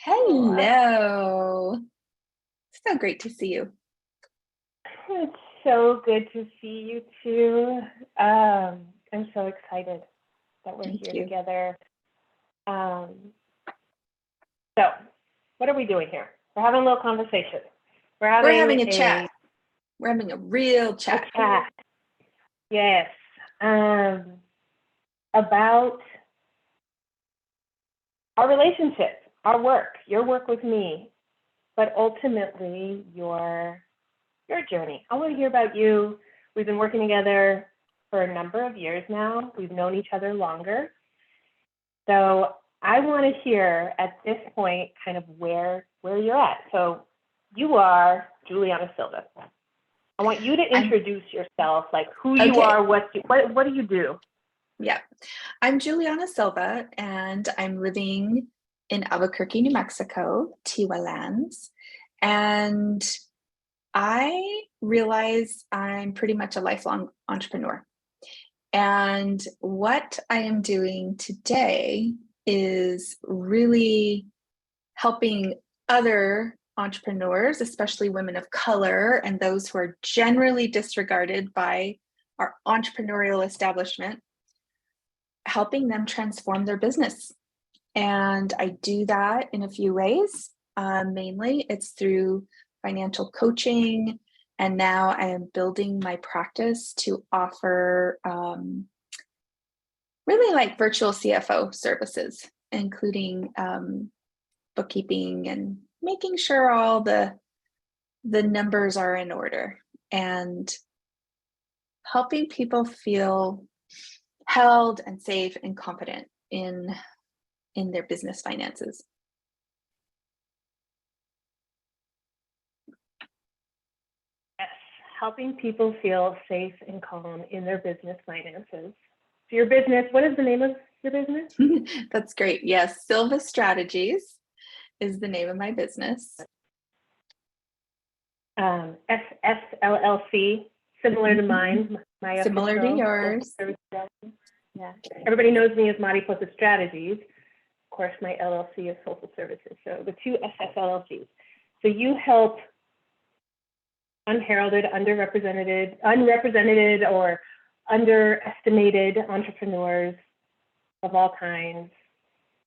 Hello. So great to see you. It's so good to see you too. I'm so excited that we're here together. So, what are we doing here? We're having a little conversation. We're having a chat. We're having a real chat. Yes. About our relationship, our work, your work with me, but ultimately your journey. I want to hear about you. We've been working together for a number of years now. We've known each other longer. So I want to hear at this point kind of where you're at. So you are Julianna Silva. I want you to introduce yourself, like who you are, what do you do? Yeah, I'm Julianna Silva, and I'm living in Albuquerque, New Mexico, Tiwa lands. And I realize I'm pretty much a lifelong entrepreneur. And what I am doing today is really helping other entrepreneurs, especially women of color and those who are generally disregarded by our entrepreneurial establishment, helping them transform their business. And I do that in a few ways. Mainly, it's through financial coaching. And now I am building my practice to offer really like virtual CFO services, including bookkeeping and making sure all the numbers are in order and helping people feel held and safe and confident in their business finances. Yes, helping people feel safe and calm in their business finances. So your business, what is the name of your business? That's great. Yes, Silva Strategies is the name of my business. SSLLC, similar to mine. Similar to yours. Yeah. Everybody knows me as Mariposa Strategies. Of course, my LLC is Social Services. So the two SSLLCs. So you help unheralded, unrepresented, or underestimated entrepreneurs of all kinds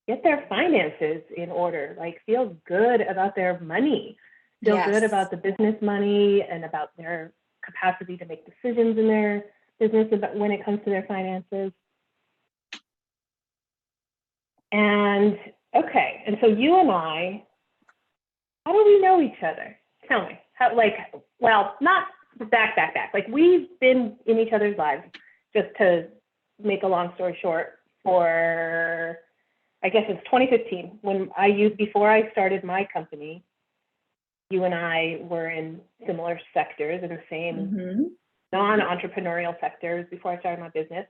get their finances in order, like feel good about their money, feel good about the business money and about their capacity to make decisions in their business about when it comes to their finances. And okay, and so you and I, how do we know each other? Tell me, how, like, well, not back, like we've been in each other's lives, just to make a long story short, for, I guess it's 2015, before I started my company, you and I were in similar sectors, in the same non-entrepreneurial sectors before I started my business.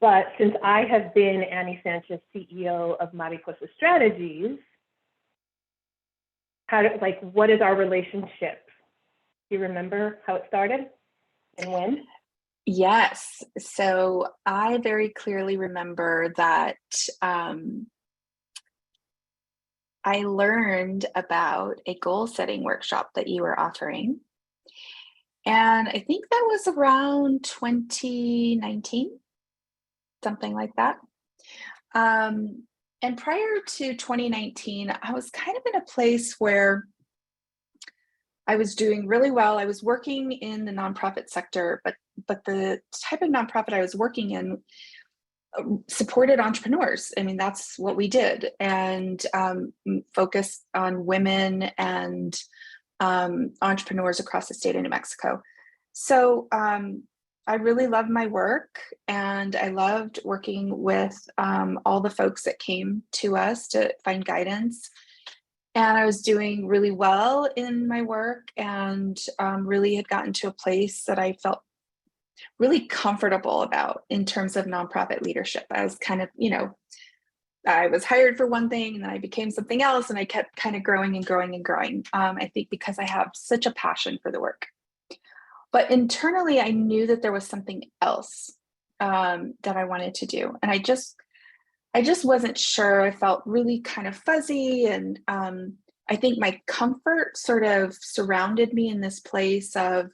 But since I have been Annie Sanchez, CEO of Mariposa Strategies, what is our relationship? Do you remember how it started and when? Yes. So I very clearly remember that I learned about a goal setting workshop that you were offering. And I think that was around 2019, something like that. And prior to 2019, I was kind of in a place where I was doing really well. I was working in the nonprofit sector, but the type of nonprofit I was working in supported entrepreneurs. I mean, that's what we did, and focused on women and entrepreneurs across the state of New Mexico. So I really loved my work, and I loved working with all the folks that came to us to find guidance. And I was doing really well in my work, and really had gotten to a place that I felt really comfortable about in terms of nonprofit leadership. I was kind of, I was hired for one thing and then I became something else, and I kept kind of growing and growing and growing. I think because I have such a passion for the work. But internally, I knew that there was something else that I wanted to do. And I just I just wasn't sure. I felt really kind of fuzzy. And I think my comfort sort of surrounded me in this place of,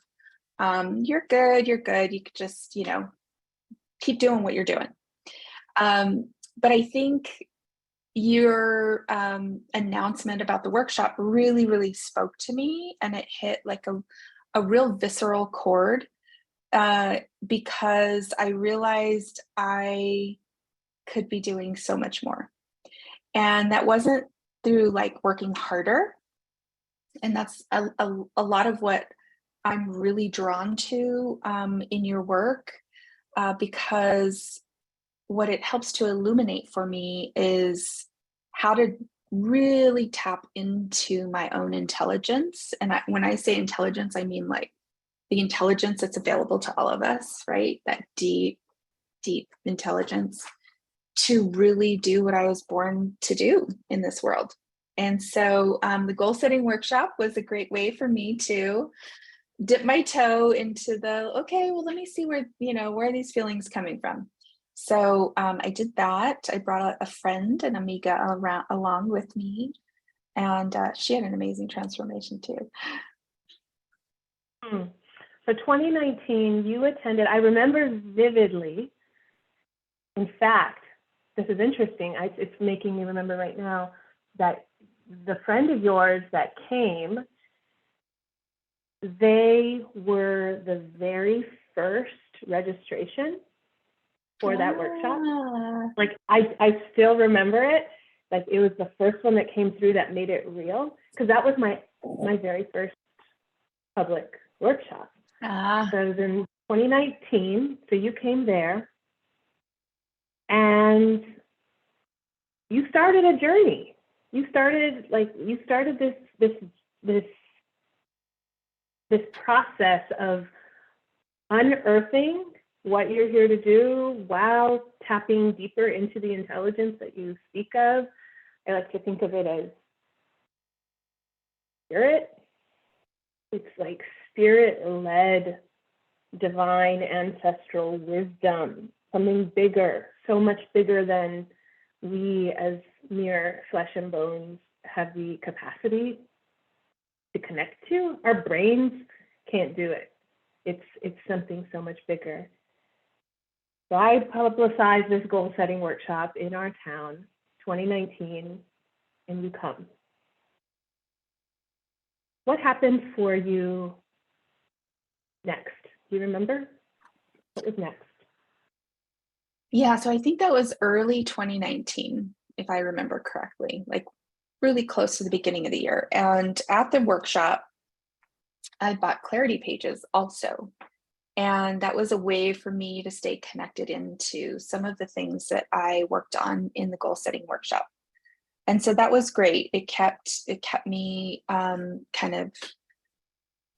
you're good, you're good. You could just, keep doing what you're doing. But I think your announcement about the workshop really, really spoke to me, and it hit like a real visceral chord, because I realized I could be doing so much more. And that wasn't through like working harder. And that's a lot of what I'm really drawn to in your work, because what it helps to illuminate for me is how to really tap into my own intelligence. And when I say intelligence, I mean like the intelligence that's available to all of us, right? That deep, deep intelligence to really do what I was born to do in this world. And so the goal setting workshop was a great way for me to dip my toe into the, okay, well, let me see where are these feelings coming from. So I did that. I brought a friend, an amiga, along with me, and she had an amazing transformation too. So 2019, you attended, I remember vividly, in fact, this is interesting, it's making me remember right now that the friend of yours that came, they were the very first registration for that workshop. Like I still remember it. Like it was the first one that came through that made it real, because that was my very first public workshop. So it was in 2019. So you came there and you started a journey. You started this process of unearthing what you're here to do while tapping deeper into the intelligence that you speak of. I like to think of it as spirit. It's like spirit-led divine ancestral wisdom, something bigger, so much bigger than we as mere flesh and bones have the capacity to connect to. Our brains can't do it. It's something so much bigger. So I publicized this goal setting workshop in our town, 2019, and you come. What happened for you next? Do you remember? What was next? Yeah, so I think that was early 2019, if I remember correctly, like really close to the beginning of the year. And at the workshop, I bought clarity pages also. And that was a way for me to stay connected into some of the things that I worked on in the goal setting workshop. And so that was great. It kept me kind of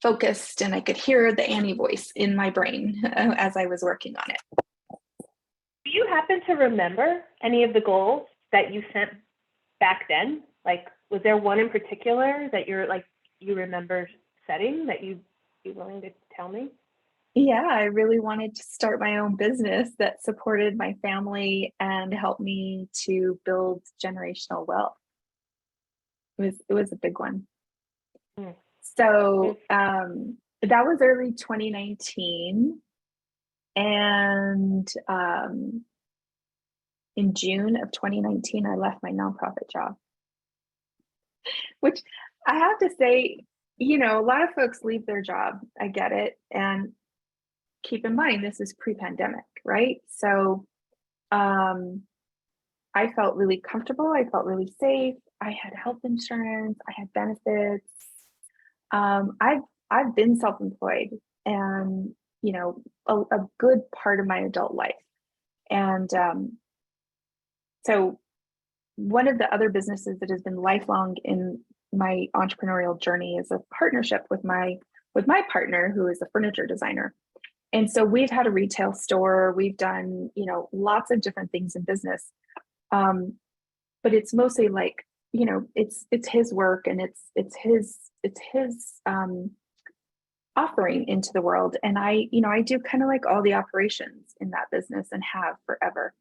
focused, and I could hear the Annie voice in my brain as I was working on it. Do you happen to remember any of the goals that you sent back then? Like, was there one in particular that you remember setting that you'd be willing to tell me? Yeah, I really wanted to start my own business that supported my family and helped me to build generational wealth. It was a big one. Mm. So that was early 2019. And in June of 2019, I left my nonprofit job, which I have to say, a lot of folks leave their job. I get it. And keep in mind, this is pre-pandemic, right? So I felt really comfortable. I felt really safe. I had health insurance. I had benefits. I've been self-employed, and a good part of my adult life. And so one of the other businesses that has been lifelong in my entrepreneurial journey is a partnership with my partner, who is a furniture designer. And so we've had a retail store. We've done, lots of different things in business. But it's mostly like, it's his work, and it's his offering into the world. And I do kind of like all the operations in that business, and have forever.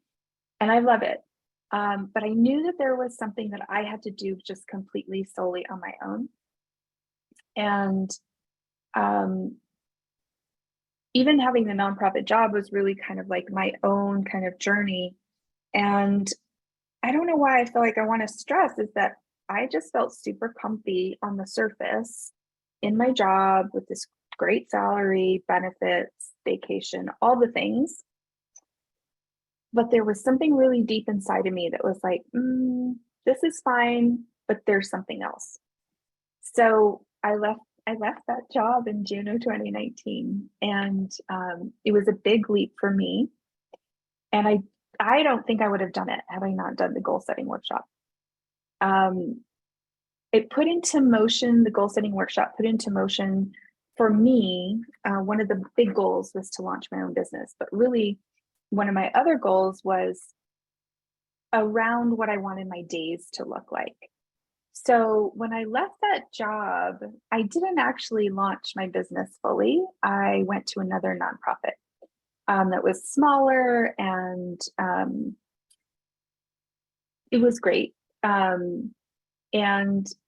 And I love it. But I knew that there was something that I had to do just completely solely on my own. And um, even having the nonprofit job was really kind of like my own kind of journey. And I don't know why I feel like I want to stress is that I just felt super comfy on the surface in my job with this great salary, benefits, vacation, all the things. But there was something really deep inside of me that was like, this is fine, but there's something else. So I left that job in June of 2019, and it was a big leap for me. And I don't think I would have done it had I not done the goal setting workshop. Um, it put into motion the goal setting workshop put into motion for me. One of the big goals was to launch my own business, but really one of my other goals was around what I wanted my days to look like. So when I left that job, I didn't actually launch my business fully. I went to another nonprofit that was smaller, and it was great. And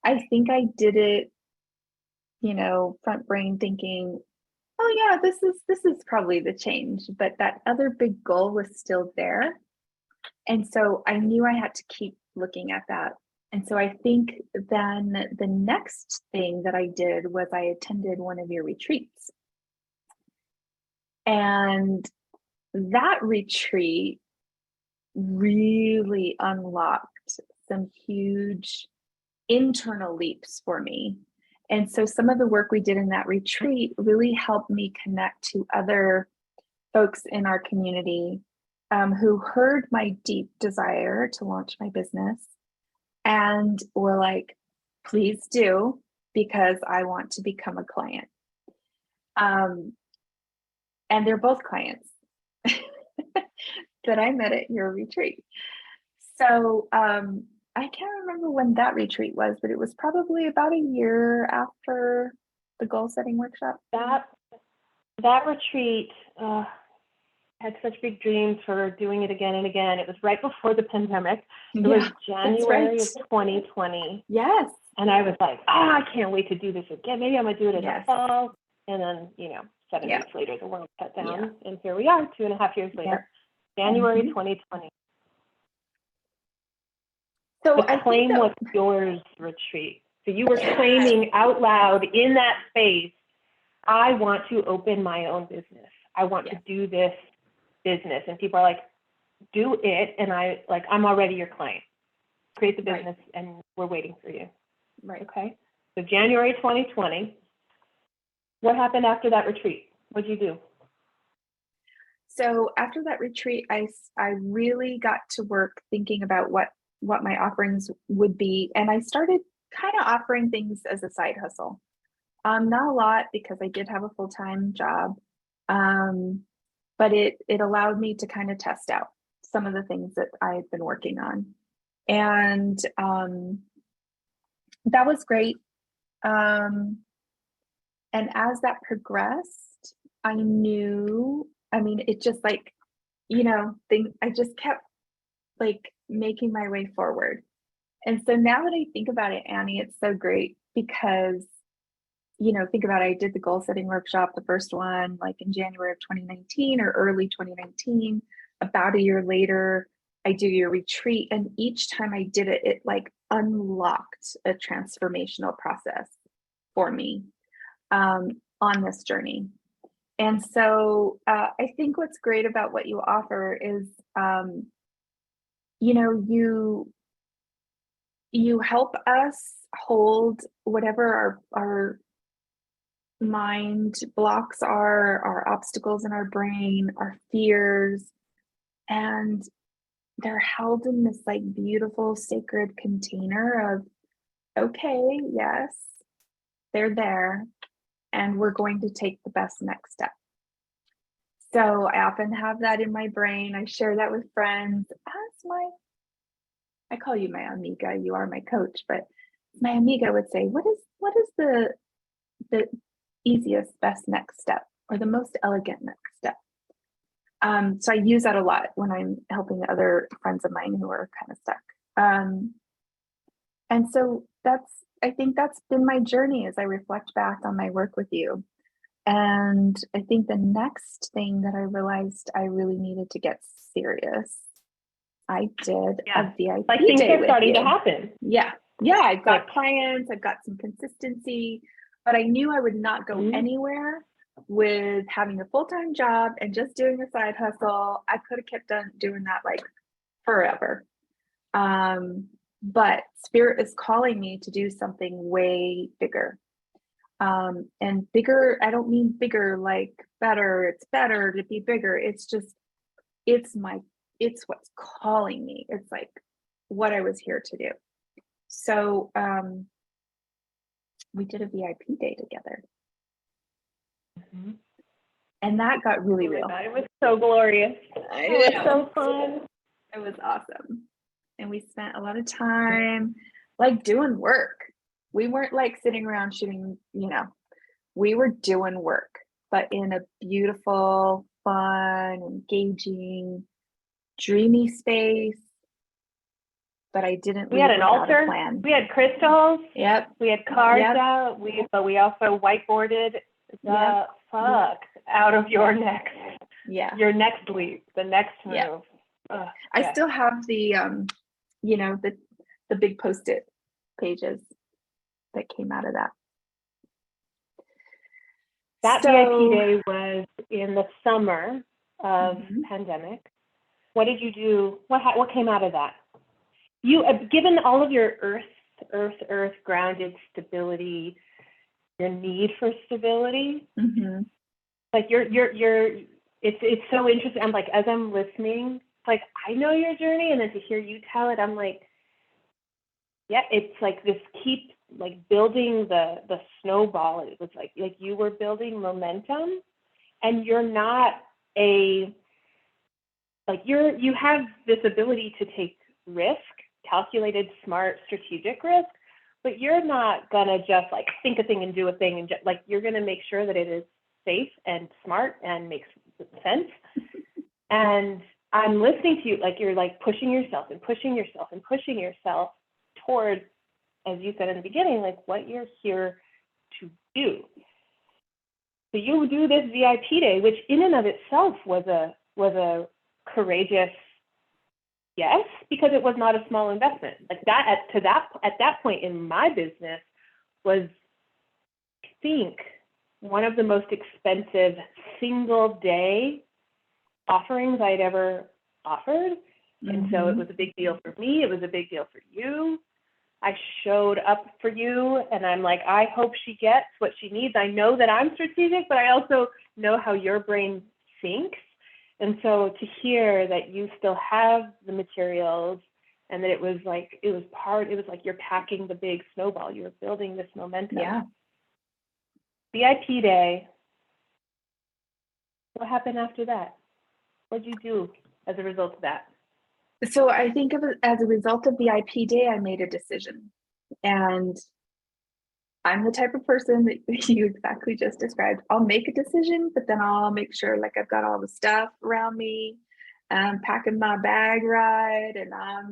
I think I did it, front brain thinking, oh yeah, this is probably the change. But that other big goal was still there. And so I knew I had to keep looking at that. And so I think then the next thing that I did was I attended one of your retreats. And that retreat really unlocked some huge internal leaps for me. And so some of the work we did in that retreat really helped me connect to other folks in our community who heard my deep desire to launch my business and were like, please do, because I want to become a client. And they're both clients that I met at your retreat. So I can't remember when that retreat was, but it was probably about a year after the goal setting workshop. That retreat, had such big dreams for doing it again and again. It was right before the pandemic. It was January of 2020. Yes. And I was like, I can't wait to do this again. Maybe I'm going to do it in the fall. And then, 7 weeks later, the world shut down. And here we are, 2.5 years later, January 2020. So the Claim What's Yours retreat. So you were claiming out loud in that space, I want to open my own business. I want to do this business. And people are like, do it. And I'm already your client. Create the business and we're waiting for you. Right. Okay. So January 2020. What happened after that retreat? What did you do? So after that retreat, I really got to work thinking about what my offerings would be. And I started kind of offering things as a side hustle. Not a lot, because I did have a full-time job. But it allowed me to kind of test out some of the things that I had been working on. And that was great. And as that progressed, I knew, it just I just kept making my way forward. And so now that I think about it, Annie, it's so great because, think about it, I did the goal setting workshop, the first one, in January of 2019 or early 2019. About a year later, I do your retreat. And each time I did it, it unlocked a transformational process for me on this journey. And so I think what's great about what you offer is, you help us hold whatever our mind blocks are, our obstacles in our brain, our fears, and they're held in this beautiful sacred container of, okay, yes, they're there, and we're going to take the best next step. So I often have that in my brain. I share that with friends as I call you my amiga, you are my coach, but my amiga would say, what is the easiest, best next step, or the most elegant next step? So I use that a lot when I'm helping other friends of mine who are kind of stuck. And so I think that's been my journey as I reflect back on my work with you. And I think the next thing that I realized I really needed to get serious, I did a VIP like things day are with starting you. to happen. Yeah. Yeah. I've got clients, I've got some consistency, but I knew I would not go anywhere with having a full-time job and just doing a side hustle. I could have kept on doing that like forever. But Spirit is calling me to do something way bigger. And bigger, I don't mean bigger like better, it's better to be bigger. It's just, it's what's calling me. It's like what I was here to do. So we did a VIP day together. And that got really real. It was so glorious. It was so fun. It was awesome. And we spent a lot of time like doing work. We weren't like sitting around shooting, we were doing work, but in a beautiful, fun, engaging, dreamy space. But I didn't. We had an altar. We had crystals. Yep. We had cards out. But we also whiteboarded the fuck out of your next. Yeah. Your next leap, the next move. Yeah. I still have the, the big Post-it pages that came out of that. That VIP day was in the summer of pandemic. What did you do? What came out of that? You, given all of your earth grounded stability, your need for stability, like it's so interesting. I'm like, as I'm listening, like I know your journey, and then to hear you tell it, I'm like, yeah, it's like this keep like building the snowball. It was like you were building momentum, and you're not you have this ability to take risk, calculated, smart, strategic risk, but you're not gonna just like think a thing and do a thing, and like you're gonna make sure that it is safe and smart and makes sense. And I'm listening to you, like you're like pushing yourself and pushing yourself and pushing yourself toward, as you said in the beginning, like what you're here to do. So you do this VIP day, which in and of itself was a courageous yes, because it was not a small investment. Like that at that point in my business was, I think, one of the most expensive single day offerings I'd ever offered. And so it was a big deal for me. It was a big deal for you. I showed up for you, and I'm like, I hope she gets what she needs. I know that I'm strategic, but I also know how your brain thinks. And so to hear that you still have the materials, and that it was like you're packing the big snowball. You were building this momentum. Yeah. VIP day. What happened after that? What did you do as a result of that? So I think of it as a result of the IP day, I made a decision. And I'm the type of person that you exactly just described. I'll make a decision, but then I'll make sure like I've got all the stuff around me, and I'm packing my bag right, and I'm,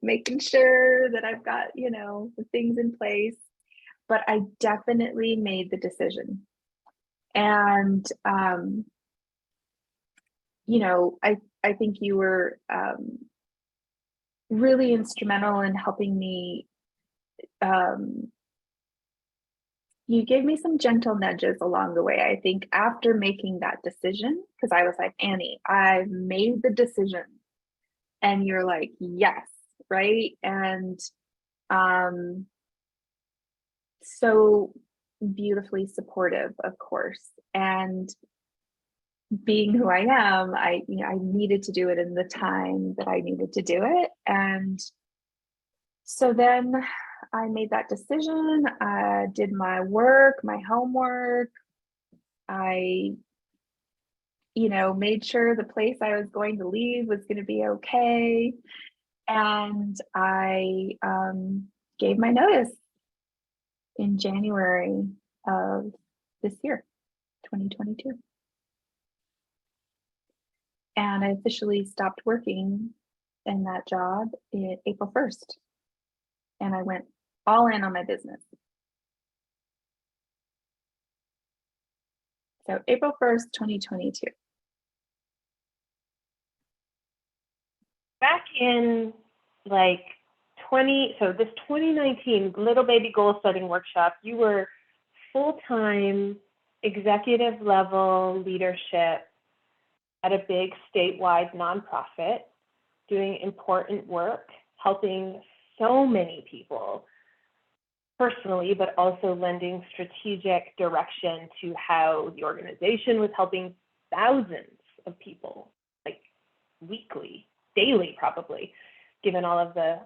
making sure that I've got, the things in place. But I definitely made the decision. And I think you were really instrumental in helping me. You gave me some gentle nudges along the way. I think after making that decision, because I was like, Annie, I've made the decision. And you're like, yes, right? And so beautifully supportive, of course. And being who I am, I needed to do it in the time that I needed to do it. And so then I made that decision. I did my work, my homework. I, made sure the place I was going to leave was going to be okay. And I gave my notice in January of this year, 2022. And I officially stopped working in that job in April 1st. And I went all in on my business. So April 1st, 2022. Back in like this 2019 Little Baby Goal Setting Workshop, you were full-time executive level leadership at a big statewide nonprofit, doing important work, helping so many people personally, but also lending strategic direction to how the organization was helping thousands of people, like weekly, daily probably, given all of the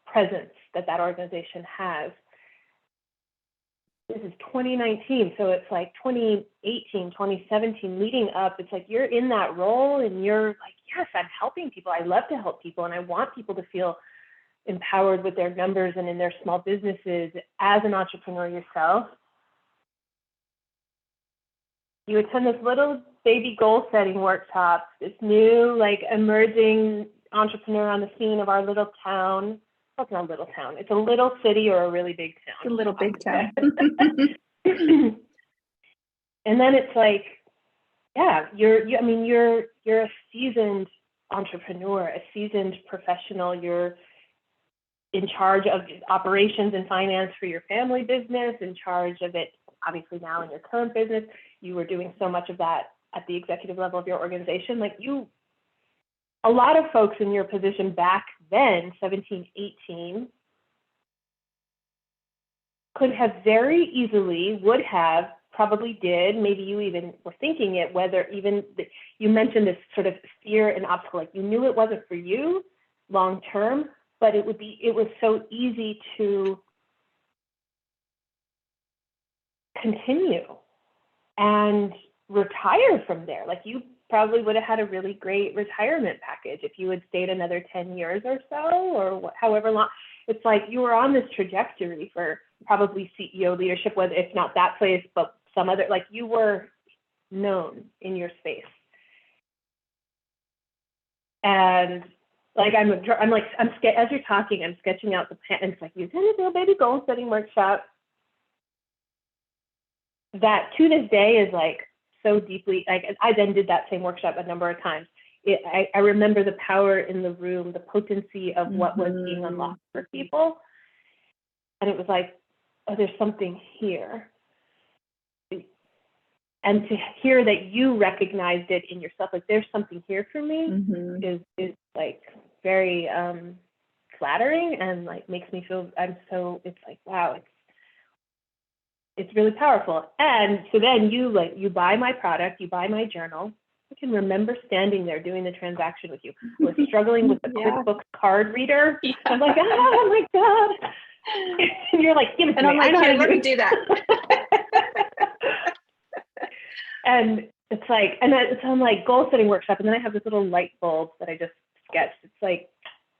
presence that organization has. This is 2019, so it's like 2018, 2017, leading up, it's like you're in that role and you're like, yes, I'm helping people. I love to help people and I want people to feel empowered with their numbers and in their small businesses. As an entrepreneur yourself, you attend this Little Baby Goal Setting Workshop, this new like emerging entrepreneur on the scene of our little town. Well, it's not a little town. It's a little city or a really big town. It's a little big town. And then it's like, yeah, you're a seasoned entrepreneur, a seasoned professional. You're in charge of operations and finance for your family business, in charge of it, obviously now in your current business. You were doing so much of that at the executive level of your organization. Like a lot of folks in your position back then, 17, 18, could have very easily, probably did, maybe you even were thinking it, whether even, you mentioned this sort of fear and obstacle, like you knew it wasn't for you long term, but it was so easy to continue and retire from there. Like you probably would have had a really great retirement package if you had stayed another 10 years or so, or however long. It's like you were on this trajectory for probably CEO leadership, whether it's not that place, but some other, like you were known in your space. And like, as you're talking, I'm sketching out the plan. It's like, you did a Little Baby Goal Setting Workshop that to this day is like so deeply, like I then did that same workshop a number of times. I remember the power in the room, the potency of what was being unlocked for people. And it was like, oh, there's something here. And to hear that you recognized it in yourself, like there's something here for me, is like very flattering and like makes me feel, it's like, wow, it's really powerful. And so then you buy my product, you buy my journal. I can remember standing there doing the transaction with you. I was struggling with the QuickBooks card reader. Yeah. I'm like, oh my God. And you're like, give it to me. And I'm like, here, let me do that. And it's like, it's on like goal setting workshop. And then I have this little light bulb that I just sketched. It's like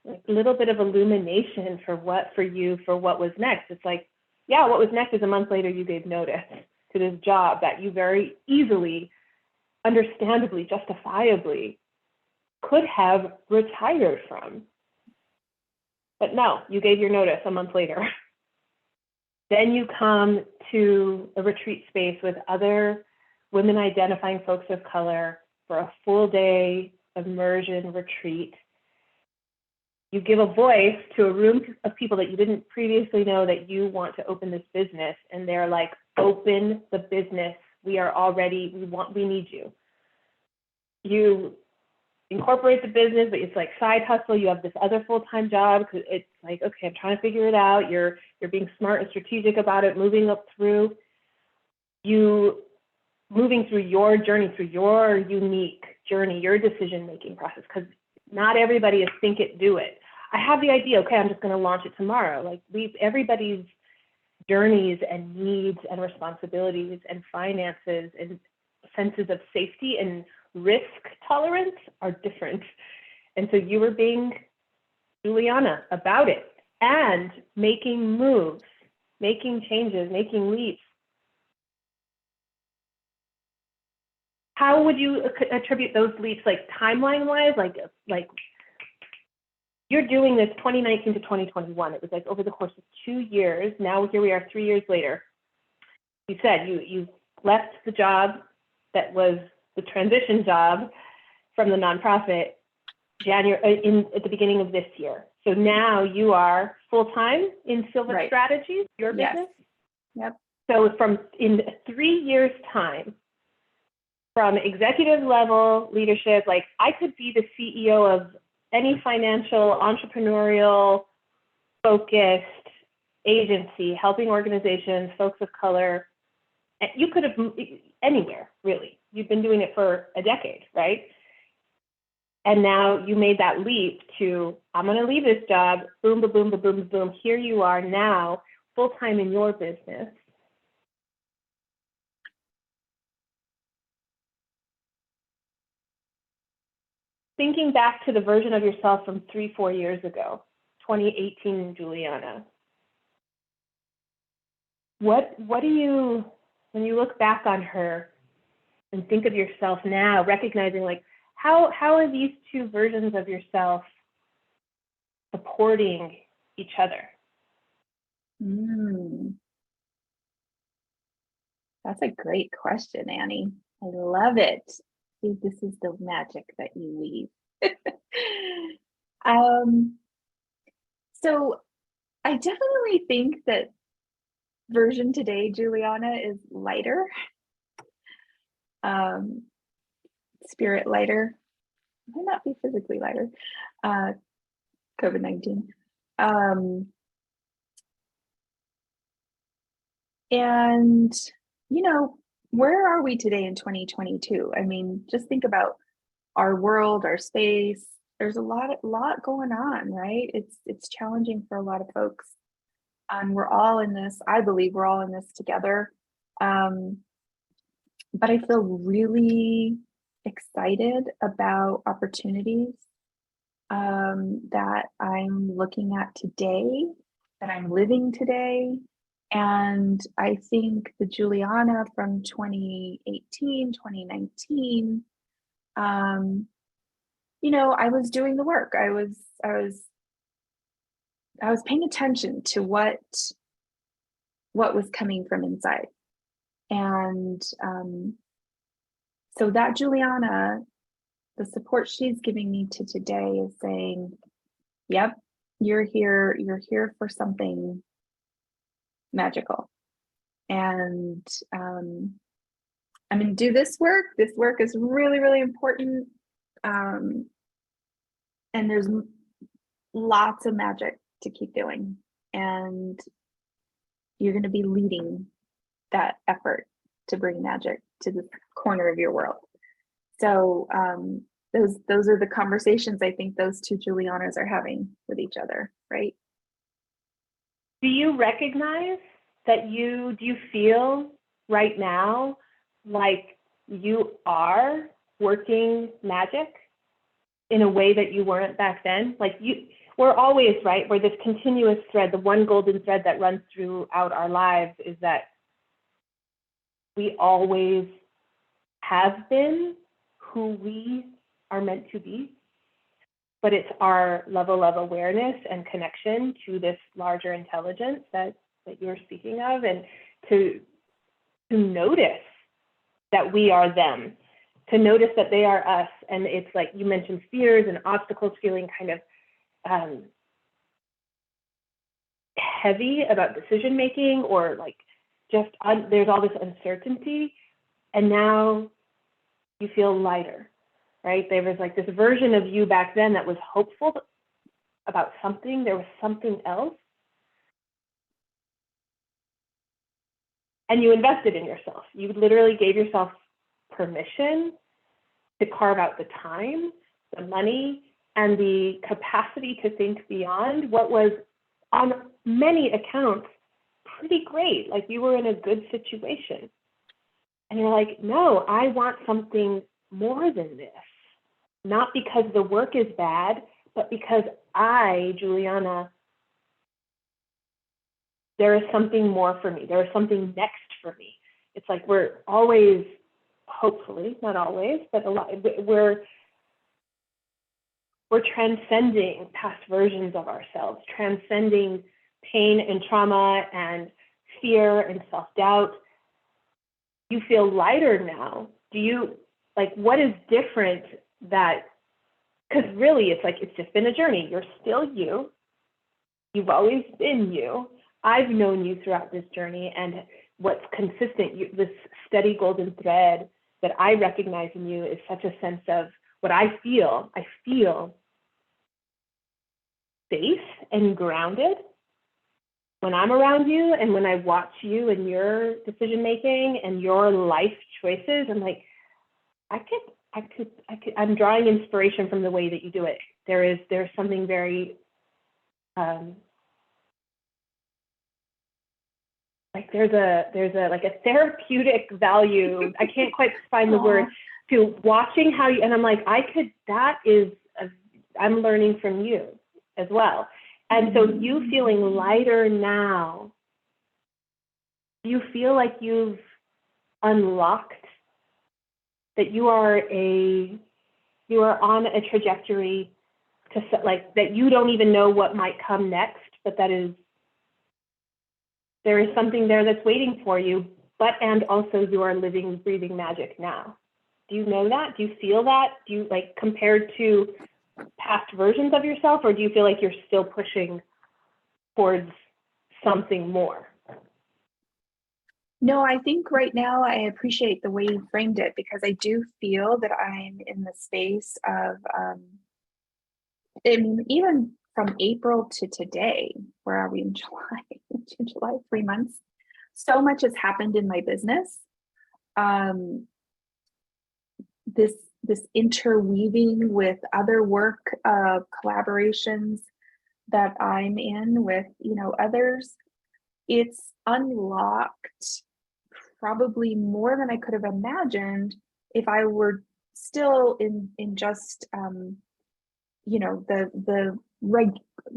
a little bit of illumination for what was next. It's like, yeah, what was next is a month later, you gave notice to this job that you very easily, understandably, justifiably could have retired from. But no, you gave your notice a month later. Then you come to a retreat space with other women identifying folks of color for a full day immersion retreat. You give a voice to a room of people that you didn't previously know that you want to open this business, and they're like, open the business. We need you. You incorporate the business, but it's like side hustle. You have this other full-time job because it's like, okay, I'm trying to figure it out. You're being smart and strategic about it, moving through your journey, through your unique journey, your decision-making process, because not everybody is think it, do it. I have the idea, okay, I'm just going to launch it tomorrow. Like everybody's journeys and needs and responsibilities and finances and senses of safety and risk tolerance are different. And so you were being Julianna about it and making moves, making changes, making leaps. how would you attribute those leaps, like timeline-wise? Like you're doing this 2019 to 2021. It was like over the course of 2 years. Now here we are 3 years later. You said you left the job that was the transition job from the nonprofit at the beginning of this year. So now you are full-time in Silva Strategies, your business? Yep. So in 3 years' time, from executive level leadership, like I could be the CEO of any financial, entrepreneurial, focused agency, helping organizations, folks of color. You could have moved anywhere, really. You've been doing it for a decade, right? And now you made that leap to, I'm going to leave this job, boom, boom, boom, boom, boom, boom. Here you are now, full-time in your business. Thinking back to the version of yourself from 3-4 years ago, 2018 Juliana, what do you, when you look back on her and think of yourself now, recognizing like, how are these two versions of yourself supporting each other? That's a great question, Annie. I love it. See, this is the magic that you weave. So I definitely think that version today, Juliana, is lighter. Spirit lighter. Might not be physically lighter. COVID-19. And, you know, where are we today in 2022? I mean, just think about our world, our space. There's a lot going on, right? It's challenging for a lot of folks. And we're all in this, I believe we're all in this together. But I feel really excited about opportunities that I'm looking at today, that I'm living today. And I think the Juliana from 2018, 2019, you know, I was doing the work. I was paying attention to what was coming from inside. And so that Juliana, the support she's giving me to today is saying, yep, you're here for something magical. And I'm going to do this work. This work is really, really important. And there's lots of magic to keep doing. And you're going to be leading that effort to bring magic to the corner of your world. So those are the conversations I think those two Julianas are having with each other, right? Do you recognize that do you feel right now like you are working magic in a way that you weren't back then? Like we're always, right? We're this continuous thread, the one golden thread that runs throughout our lives is that we always have been who we are meant to be, but it's our level of awareness and connection to this larger intelligence that you're speaking of, and to notice that we are them, to notice that they are us. And it's like you mentioned, fears and obstacles, feeling kind of heavy about decision making, or like just there's all this uncertainty, and now you feel lighter, right? There was like this version of you back then that was hopeful about something. There was something else. And you invested in yourself. You literally gave yourself permission to carve out the time, the money, and the capacity to think beyond what was, on many accounts, pretty great. Like you were in a good situation. And you're like, no, I want something more than this. Not because the work is bad, but because Juliana, there is something more for me. There is something next for me. It's like we're always hopefully, not always, but a lot, we're transcending past versions of ourselves, transcending pain and trauma and fear and self-doubt. You feel lighter now. Do you, like, what is different that, because really it's like, it's just been a journey. You're still you. You've always been you. I've known you throughout this journey, and what's consistent, this steady golden thread that I recognize in you is such a sense of what I feel. I feel safe and grounded when I'm around you, and when I watch you and your decision making and your life choices. I'm like, I'm drawing inspiration from the way that you do it. There's something very like there's a like a therapeutic value. I can't quite find the word, to watching how you, and I'm like, I'm learning from you as well. And so you feeling lighter now, you feel like you've unlocked, that you are on a trajectory to, like, that you don't even know what might come next, but there is something there that's waiting for you, and also you are living, breathing magic now. Do you know that? Do you feel that? Do you, like, compared to past versions of yourself, or do you feel like you're still pushing towards something more? No, I think right now I appreciate the way you framed it, because I do feel that I'm in the space of, even from April to today, where are we in July? July, 3 months. So much has happened in my business. This interweaving with other work, collaborations that I'm in with, others. It's unlocked probably more than I could have imagined if I were still in just the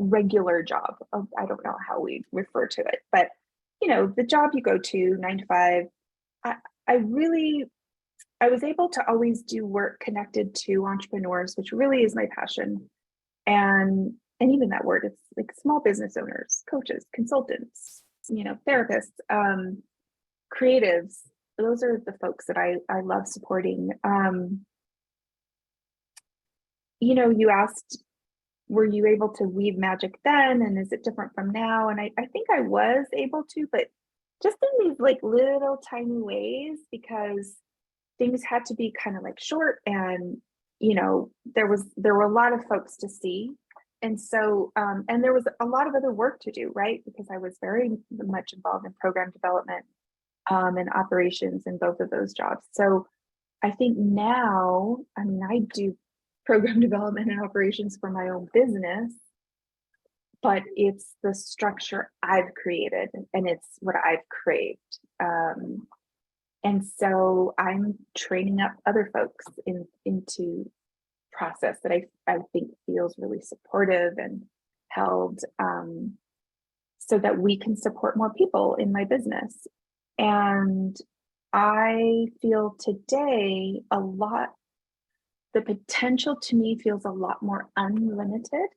regular job of, I don't know how we refer to it, but the job you go to 9 to 5. I was able to always do work connected to entrepreneurs, which really is my passion. And even that word, it's like small business owners, coaches, consultants, therapists, creatives. Those are the folks that I love supporting. You asked, were you able to weave magic then? And is it different from now? And I think I was able to, but just in these like little tiny ways, because things had to be kind of like short, and there were a lot of folks to see. And so and there was a lot of other work to do, right? Because I was very much involved in program development and operations in both of those jobs. So I think now, I do program development and operations for my own business, but it's the structure I've created, and it's what I've craved. And so I'm training up other folks into process that I think feels really supportive and held, so that we can support more people in my business. And I feel today the potential to me feels a lot more unlimited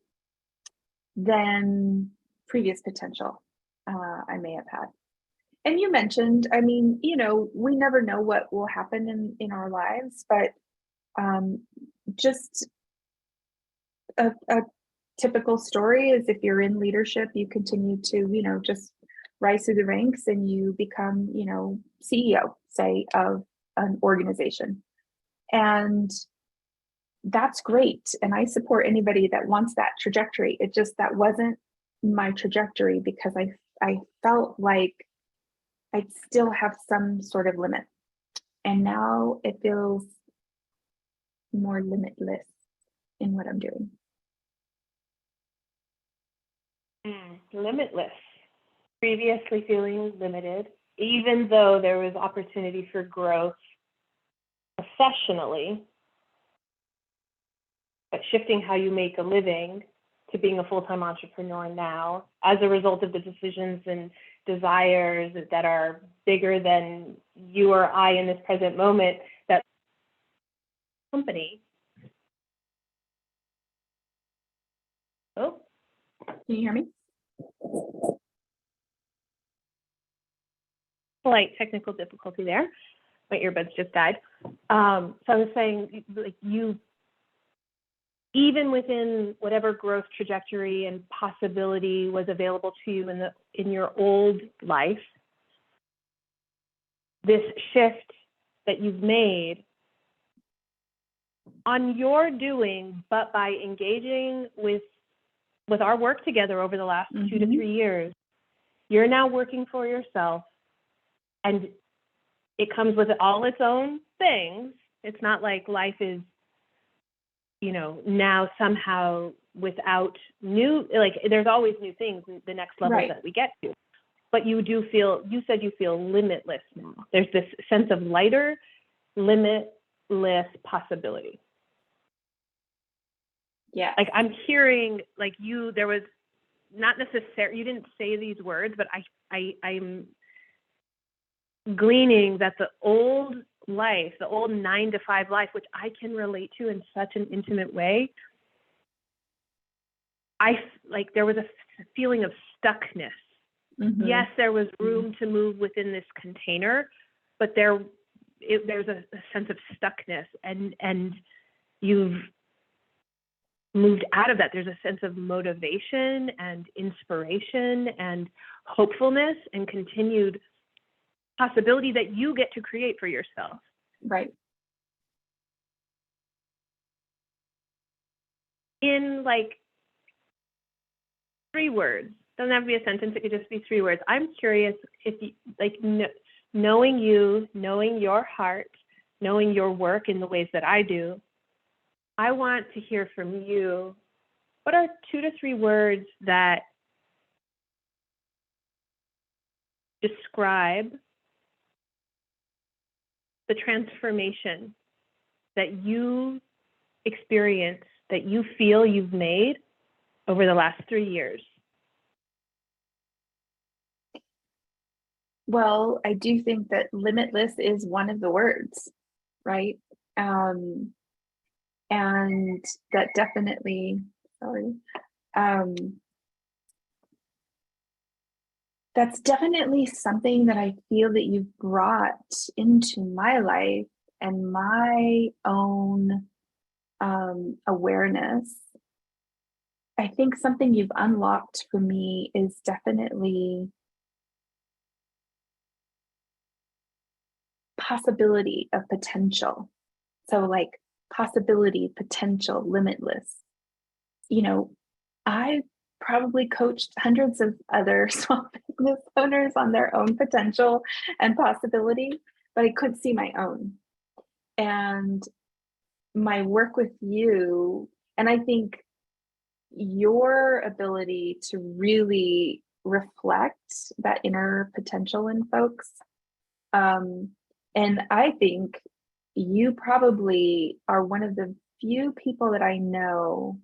than previous potential I may have had. And you mentioned, we never know what will happen in our lives, but just a typical story is, if you're in leadership, you continue to, just rise through the ranks, and you become, CEO, say, of an organization. And that's great. And I support anybody that wants that trajectory. That wasn't my trajectory, because I felt like I'd still have some sort of limit. And now it feels more limitless in what I'm doing. Limitless. Previously feeling limited, even though there was opportunity for growth professionally, but shifting how you make a living to being a full-time entrepreneur now, as a result of the decisions and desires that are bigger than you or I in this present moment, that company. Oh, Can you hear me? slight technical difficulty there. My earbuds just died. So I was saying, like, you, even within whatever growth trajectory and possibility was available to you in your old life, this shift that you've made on your doing, but by engaging with our work together over the last 2 to 3 years, you're now working for yourself, and it comes with all its own things. It's not like life is, you know, now somehow without new, like, there's always new things, the next level that we get to. But you do feel, you said you feel limitless now. There's this sense of lighter, limitless possibility. Yeah. Like, I'm hearing, like, there was not necessarily, you didn't say these words, but I'm gleaning that the old life, the old 9 to 5 life, which I can relate to in such an intimate way, like, there was a feeling of stuckness. Yes, there was room to move within this container, but there's a sense of stuckness, and you've moved out of that. There's a sense of motivation and inspiration and hopefulness and continued possibility that you get to create for yourself. Right. In, like, 3 words, doesn't have to be a sentence, it could just be 3 words. I'm curious if you, like, knowing you, knowing your heart, knowing your work in the ways that I do, I want to hear from you. What are 2 to 3 words that describe the transformation that you experience, that you feel you've made over the last 3 years? Well, I do think that limitless is one of the words, right? And that definitely, that's definitely something that I feel that you've brought into my life and my own awareness. I think something you've unlocked for me is definitely possibility of potential. So, like, possibility, potential, limitless. You know, I probably coached hundreds of other small business owners on their own potential and possibility, but I couldn't see my own. And my work with you, and I think your ability to really reflect that inner potential in folks. And I think you probably are one of the few people that I know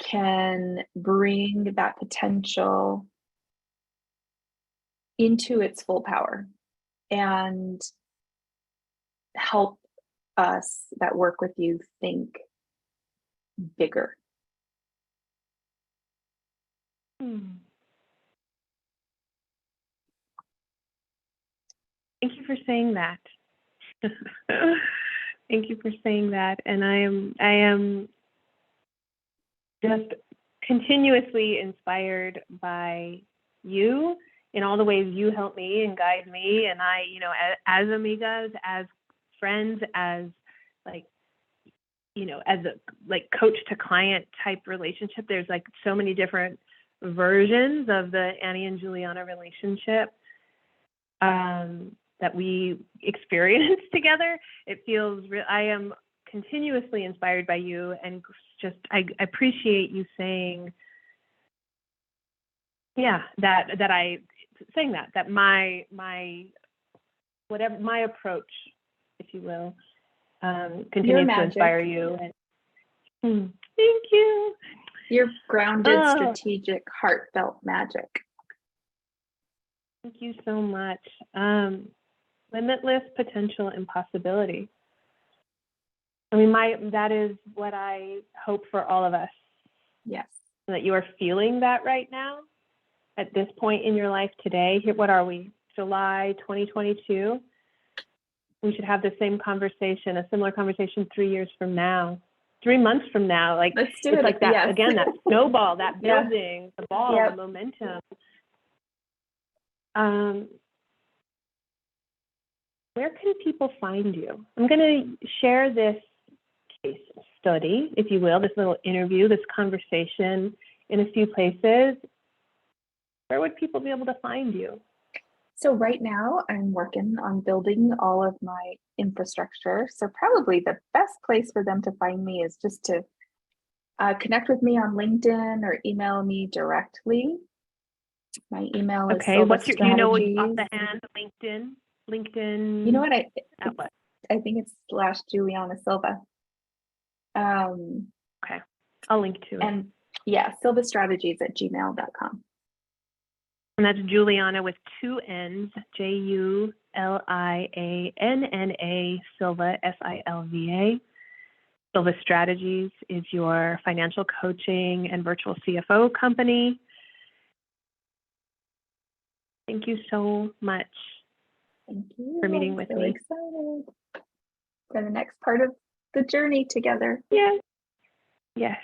can bring that potential into its full power and help us that work with you think bigger. Thank you for saying that. Thank you for saying that. And I am just continuously inspired by you in all the ways you help me and guide me. And I, you know, as amigas, as friends, as, like, you know, as a, like, coach to client type relationship, there's, like, so many different versions of the Annie and Julianna relationship that we experience together. It feels real. I am continuously inspired by you, and just I appreciate you saying, yeah, that my whatever my approach, if you will, continues to inspire you. And thank you. You're grounded, strategic, heartfelt magic. Thank you so much. Limitless potential and possibility. I mean, that is what I hope for all of us. Yes. That you are feeling that right now at this point in your life today. What are we? July 2022. We should have the same conversation, a similar conversation 3 years from now, 3 months from now. Like, let's do it's it. like that, Yes. again, that snowball, that Yeah. building, the ball, Yep. the momentum. Where can people find you? I'm going to share this case study, if you will, this little interview, this conversation in a few places. Where would people be able to find you? So right now I'm working on building all of my infrastructure. So probably the best place for them to find me is just to connect with me on LinkedIn or email me directly. My email is Okay, Silva what's your, do you know off Strategies. the hand, LinkedIn? You know what? I what? think it's /Julianna Silva. Okay, I'll link to it. And yeah, silvastrategies@gmail.com. And that's Julianna with 2 N's, Julianna, Silva, Silva. Silva Strategies is your financial coaching and virtual CFO company. Thank you so much. Thank you for meeting with me. Excited for the next part of the journey together. Yes. Yes.